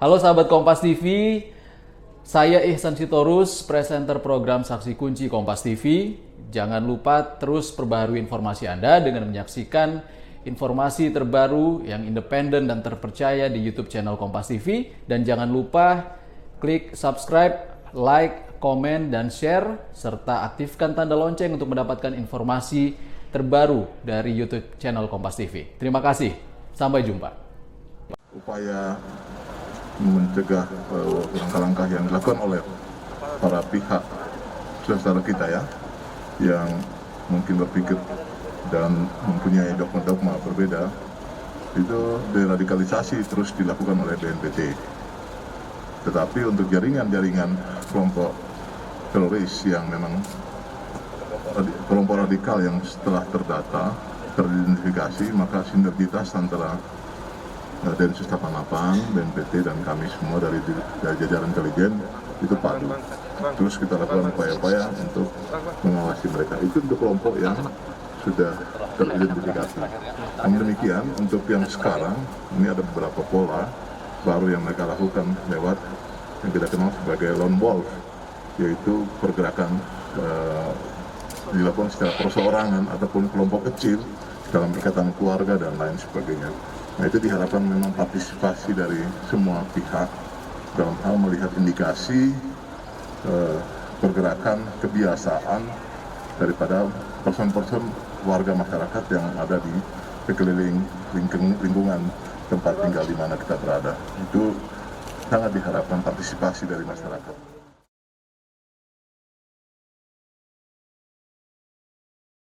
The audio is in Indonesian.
Halo sahabat Kompas TV, saya Ihsan Sitorus, presenter program Saksi Kunci Kompas TV. Jangan lupa terus perbaharui informasi Anda dengan menyaksikan informasi terbaru yang independen dan terpercaya di YouTube channel Kompas TV. Dan jangan lupa klik subscribe, like, komen, dan share, serta aktifkan tanda lonceng untuk mendapatkan informasi terbaru dari YouTube channel Kompas TV. Terima kasih, sampai jumpa. Upaya mencegah langkah-langkah yang dilakukan oleh para pihak saudara kita ya, yang mungkin berpikir dan mempunyai dogma-dogma berbeda, itu deradikalisasi terus dilakukan oleh BNPT. Tetapi untuk jaringan-jaringan kelompok teroris yang memang kelompok radikal yang setelah terdata, teridentifikasi, maka sinergitas antara Densus 88, BNPT, dan kami semua dari jajaran intelijen itu padu. Terus kita lakukan upaya-upaya untuk mengawasi mereka. Itu untuk kelompok yang sudah teridentifikasi. Namun demikian, untuk yang sekarang, ini ada beberapa pola baru yang mereka lakukan lewat yang kita kenal sebagai lone wolf, yaitu pergerakan dilakukan secara perseorangan ataupun kelompok kecil dalam ikatan keluarga dan lain sebagainya. Nah, itu diharapkan memang partisipasi dari semua pihak dalam hal melihat indikasi pergerakan kebiasaan daripada person-person warga masyarakat yang ada di sekeliling lingkungan tempat tinggal di mana kita berada. Itu sangat diharapkan partisipasi dari masyarakat.